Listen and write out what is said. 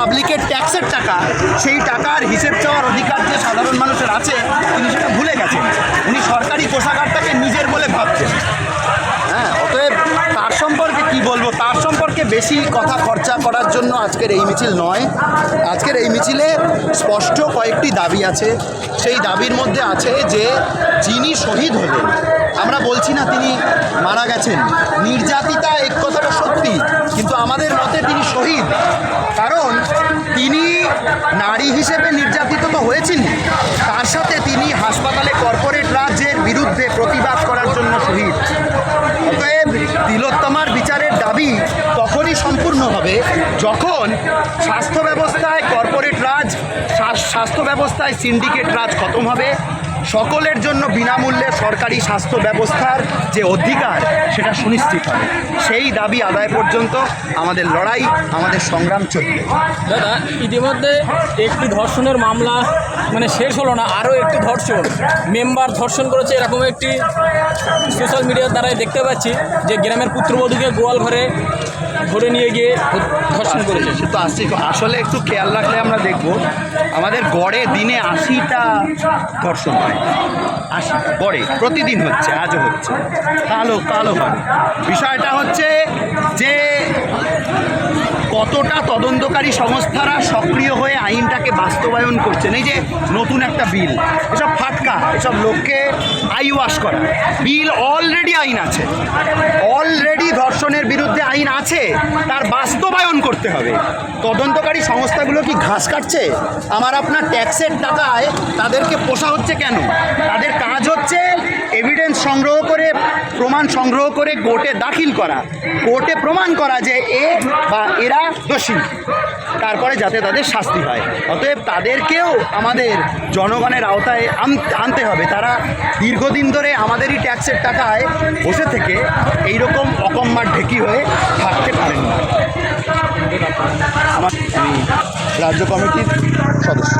পাবলিকের ট্যাক্সের টাকা, সেই টাকার হিসেব চাওয়ার অধিকার যে সাধারণ মানুষের আছে তিনি সেটা ভুলে গেছেন। উনি সরকারি কোষাগারটাকে নিজের বলে ভাবছেন। হ্যাঁ, অতএব তার সম্পর্কে কি বলবো, তার সম্পর্কে বেশি কথা খরচা করার জন্য আজকের এই মিছিল নয়। আজকের এই মিছিলে স্পষ্ট কয়েকটি দাবি আছে। সেই দাবির মধ্যে আছে যে যিনি শহীদ হলেন, আমরা বলছি না তিনি মারা গেছেন, নির্যাতিতা এক কথাটা সত্যি, কিন্তু আমাদের মতে তিনি শহীদ। কারণ তিনি নারী হিসেবে নির্যাতিত তো হয়েছেন, তার সাথে তিনি হাসপাতালে কর্পোরেট রাজ্যের বিরুদ্ধে প্রতিবাদ করার জন্য শহীদ। অতএব তিলোত্তমার বিচারের দাবি তখনই সম্পূর্ণ হবে যখন স্বাস্থ্য ব্যবস্থায় কর্পোরেট রাজ, স্বাস্থ্য ব্যবস্থায় সিন্ডিকেট রাজ খতম হবে, সকলের জন্য বিনামূল্যে সরকারি স্বাস্থ্য ব্যবস্থার যে অধিকার সেটা সুনিশ্চিত হবে। সেই দাবি আদায় পর্যন্ত আমাদের লড়াই, আমাদের সংগ্রাম চলবে। দাদা, ইতিমধ্যে একটি ধর্ষণের মামলা শেষ হলো না, আরও একটি ধর্ষণ, মেম্বার ধর্ষণ করেছে, এরকম একটি সোশ্যাল মিডিয়ার দ্বারাই দেখতে পাচ্ছি যে গ্রামের পুত্রবধূকে গোয়াল ঘরে ধরে নিয়ে গিয়ে ধর্ষণ করেছে। সে তো আসলে একটু খেয়াল রাখলে আমরা দেখব আমাদের গড়ে দিনে 80টা ধর্ষণ হয়, 80টা গড়ে প্রতিদিন হচ্ছে, আজও হচ্ছে, কালো হবে। বিষয়টা হচ্ছে যে কতটা তদন্তকারী সংস্থারা সক্রিয় হয়ে আইনটাকে বাস্তবায়ন করছেন। এই যে নতুন একটা বিল, এসব ফাটকা, এসব লোককে আইওয়াশ করা বিল, অলরেডি আইন আছে, অলরেডি ধর্ষণের বিরুদ্ধে আইন আছে, তার বাস্তবায়ন করতে হবে। তদন্তকারী সংস্থাগুলো কি ঘাস কাটছে? আমার আপনার ট্যাক্সের টাকায় তাদেরকে পোষা হচ্ছে কেন? তাদের কাজ হচ্ছে এভিডেন্স সংগ্রহ করে, প্রমাণ সংগ্রহ করে কোর্টে দাখিল করা, কোর্টে প্রমাণ করা যে এ বা এরা দোষী, তারপরে যাতে তাদের শাস্তি হয়। অতএব তাদেরকেও আমাদের জনগণের আওতায় আনতে হবে। তারা দীর্ঘদিন ধরে আমাদেরই ট্যাক্সের টাকায় বসে থেকে এইরকম অকম্মার ঢেকি হয়ে থাকতে পারেন না। আমি রাজ্য কমিটির সদস্য।